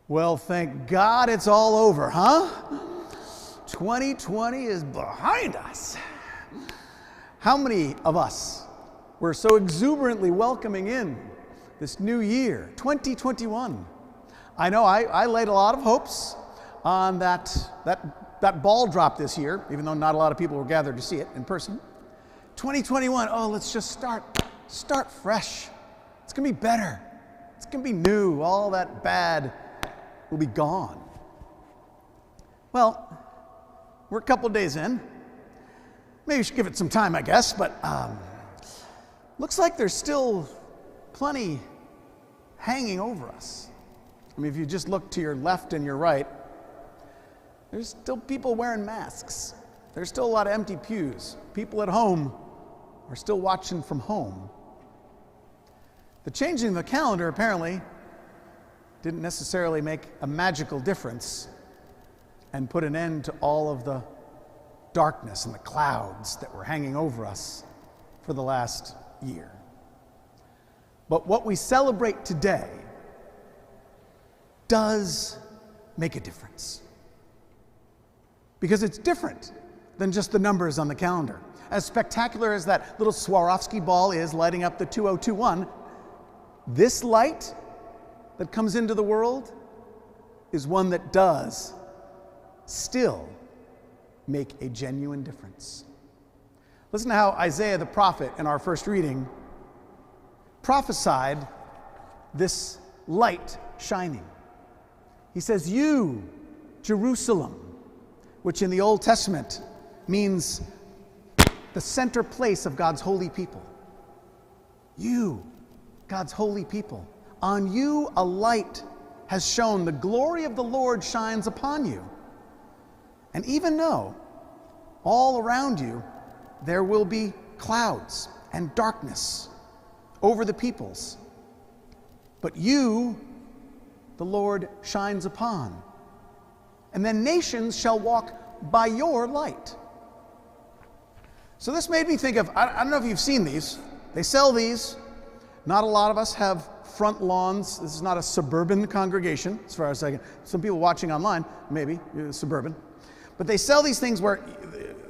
Well, thank God it's all over, huh? 2020 is behind us. How many of us were so exuberantly welcoming in this new year, 2021? I know I laid a lot of hopes on that ball drop this year, even though not a lot of people were gathered to see it in person. 2021, oh, let's just start fresh. It's gonna be better. It's gonna be new. All that bad will be gone. Well, we're a couple days in. Maybe we should give it some time, I guess, but looks like there's still plenty hanging over us. I mean, if you just look to your left and your right, there's still people wearing masks. There's still a lot of empty pews. People at home are still watching from home. The changing of the calendar apparently didn't necessarily make a magical difference and put an end to all of the darkness and the clouds that were hanging over us for the last year. But what we celebrate today does make a difference, because it's different than just the numbers on the calendar. As spectacular as that little Swarovski ball is lighting up the 2021, this light that comes into the world is one that does still make a genuine difference. Listen to how Isaiah the prophet in our first reading prophesied this light shining. He says, "You, Jerusalem," which in the Old Testament means the center place of God's holy people. You, God's holy people. On you a light has shone. The glory of the Lord shines upon you. And even though all around you there will be clouds and darkness over the peoples, but you, the Lord, shines upon. And then nations shall walk by your light. So this made me think of, I don't know if you've seen these. They sell these. Not a lot of us have front lawns. This is not a suburban congregation, as far as I can. Some people watching online, maybe, suburban. But they sell these things where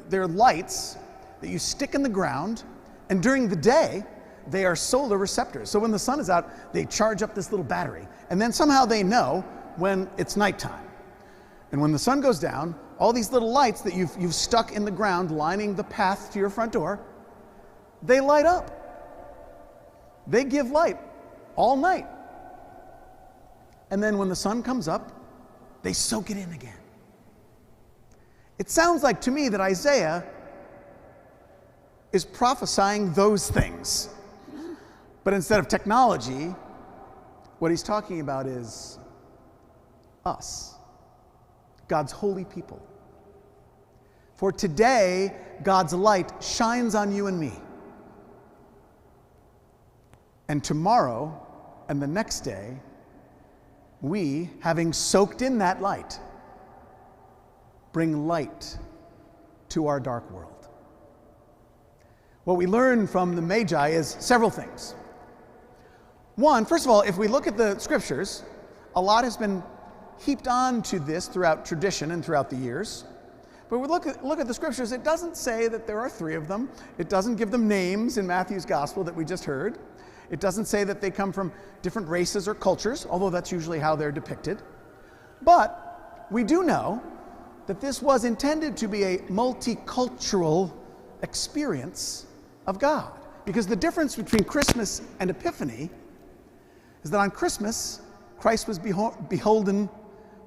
they're lights that you stick in the ground, and during the day, they are solar receptors. So when the sun is out, they charge up this little battery. And then somehow they know when it's nighttime. And when the sun goes down, all these little lights that you've stuck in the ground lining the path to your front door, they light up. They give light all night. And then when the sun comes up, they soak it in again. It sounds like to me that Isaiah is prophesying those things. But instead of technology, what he's talking about is us, God's holy people. For today, God's light shines on you and me. And tomorrow and the next day, we, having soaked in that light, bring light to our dark world. What we learn from the Magi is several things. One, first of all, if we look at the scriptures, a lot has been heaped on to this throughout tradition and throughout the years. But we look at the scriptures, it doesn't say that there are three of them. It doesn't give them names in Matthew's gospel that we just heard. It doesn't say that they come from different races or cultures, although that's usually how they're depicted. But we do know that this was intended to be a multicultural experience of God. Because the difference between Christmas and Epiphany is that on Christmas, Christ was beholden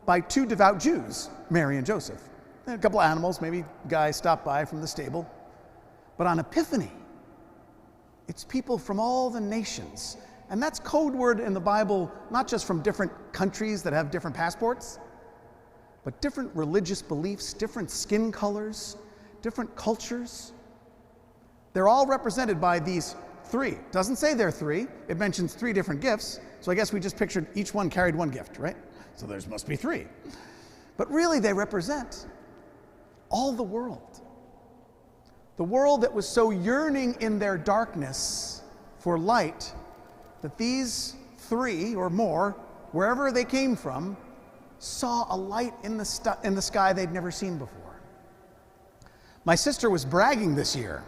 by two devout Jews, Mary and Joseph. And a couple of animals, maybe a guy stopped by from the stable. But on Epiphany, it's people from all the nations. And that's code word in the Bible, not just from different countries that have different passports, but different religious beliefs, different skin colors, different cultures. They're all represented by these three. It doesn't say there are three. It mentions three different gifts. So I guess we just pictured each one carried one gift, right? So there must be three. But really they represent all the world. The world that was so yearning in their darkness for light that these three or more, wherever they came from, saw a light in the sky they'd never seen before. My sister was bragging this year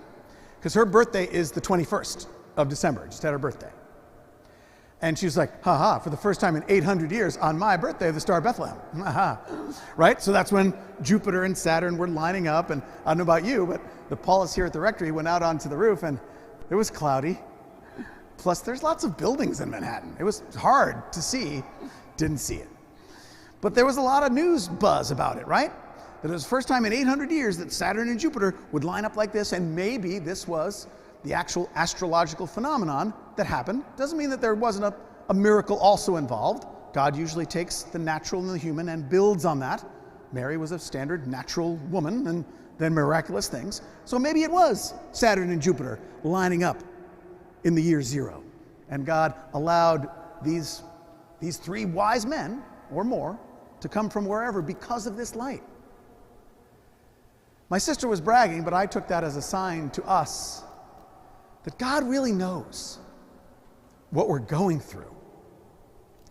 because her birthday is the 21st of December, just had her birthday. And she was like, ha, for the first time in 800 years, on my birthday, the Star of Bethlehem. Right? So that's when Jupiter and Saturn were lining up. And I don't know about you, but the Paulist here at the rectory went out onto the roof, and it was cloudy. Plus, there's lots of buildings in Manhattan. It was hard to see. Didn't see it. But there was a lot of news buzz about it, right? That it was the first time in 800 years that Saturn and Jupiter would line up like this, and maybe this was the actual astrological phenomenon that happened. Doesn't mean that there wasn't a miracle also involved. God usually takes the natural and the human and builds on that. Mary was a standard natural woman, and then miraculous things. So maybe it was Saturn and Jupiter lining up in the year zero. And God allowed these three wise men, or more, to come from wherever because of this light. My sister was bragging, but I took that as a sign to us that God really knows what we're going through.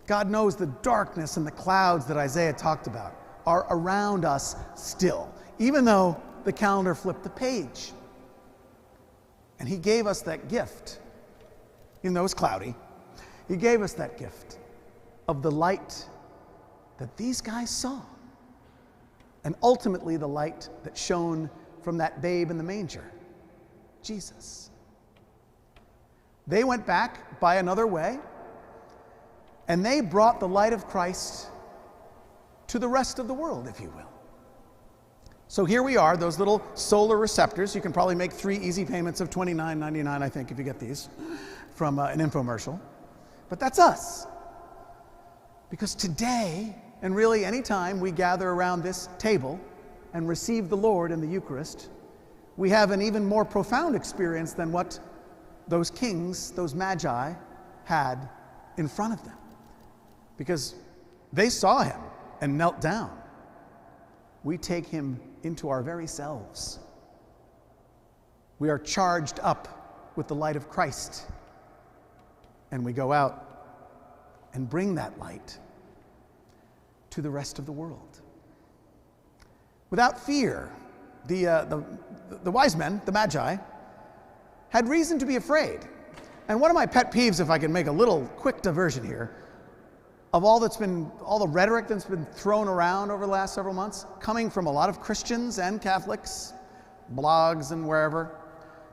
God knows the darkness and the clouds that Isaiah talked about are around us still, even though the calendar flipped the page. And he gave us that gift, even though it's cloudy. He gave us that gift of the light that these guys saw, and ultimately the light that shone from that babe in the manger, Jesus. They went back by another way, and they brought the light of Christ to the rest of the world, if you will. So here we are, those little solar receptors. You can probably make 3 easy payments of $29.99, I think, if you get these from an infomercial. But that's us. Because today, and really any time we gather around this table and receive the Lord in the Eucharist, we have an even more profound experience than what those kings, those magi, had in front of them. Because they saw him and knelt down. We take him into our very selves. We are charged up with the light of Christ. And we go out and bring that light to the rest of the world. Without fear, the wise men, the magi, had reason to be afraid. And one of my pet peeves, if I can make a little quick diversion here, of all the rhetoric that's been thrown around over the last several months, coming from a lot of Christians and Catholics, blogs and wherever,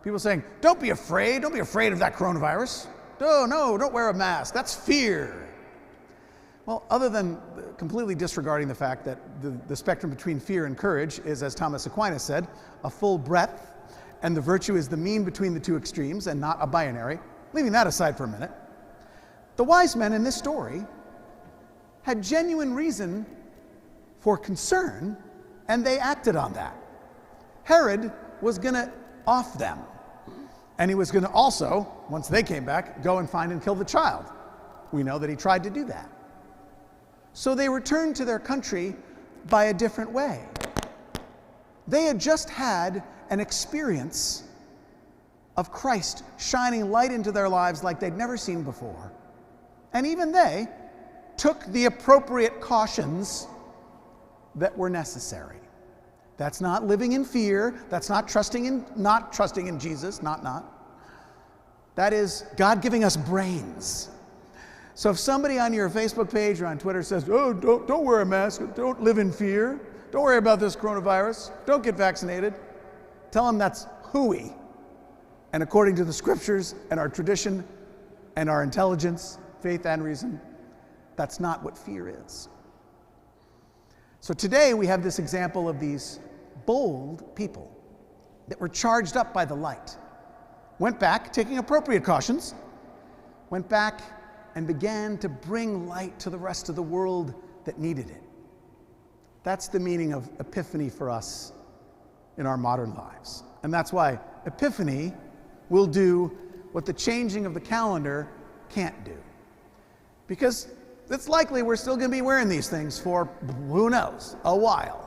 people saying, don't be afraid of that coronavirus. No, don't wear a mask, that's fear. Well, other than completely disregarding the fact that the spectrum between fear and courage is, as Thomas Aquinas said, a full breadth, and the virtue is the mean between the two extremes and not a binary, leaving that aside for a minute, the wise men in this story had genuine reason for concern, and they acted on that. Herod was going to off them, and he was going to also, once they came back, go and find and kill the child. We know that he tried to do that. So they returned to their country by a different way. They had just had an experience of Christ shining light into their lives like they'd never seen before. And even they took the appropriate cautions that were necessary. That's not living in fear. That's not trusting in Jesus, not. That is God giving us brains. So if somebody on your Facebook page or on Twitter says, oh, don't wear a mask, don't live in fear, don't worry about this coronavirus, don't get vaccinated, tell them that's hooey. And according to the scriptures and our tradition and our intelligence, faith and reason, that's not what fear is. So today we have this example of these bold people that were charged up by the light, went back, taking appropriate cautions, went back and began to bring light to the rest of the world that needed it. That's the meaning of Epiphany for us in our modern lives. And that's why Epiphany will do what the changing of the calendar can't do. Because it's likely we're still going to be wearing these things for, who knows, a while.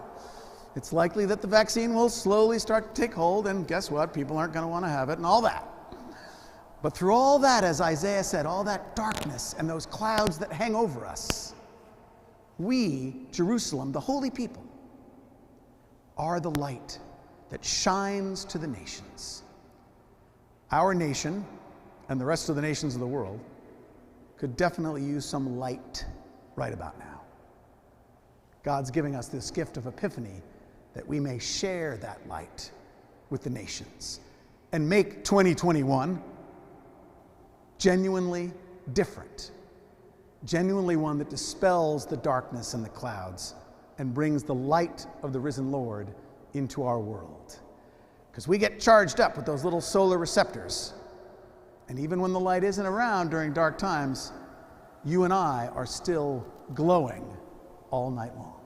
It's likely that the vaccine will slowly start to take hold, and guess what? People aren't going to want to have it and all that. But through all that, as Isaiah said, all that darkness and those clouds that hang over us, We, Jerusalem, the holy people, are the light that shines to the nations. Our nation, and the rest of the nations of the world, could definitely use some light right about now. God's giving us this gift of epiphany that we may share that light with the nations and make 2021 genuinely different, genuinely one that dispels the darkness and the clouds and brings the light of the risen Lord into our world. Because we get charged up with those little solar receptors, and even when the light isn't around during dark times, you and I are still glowing all night long.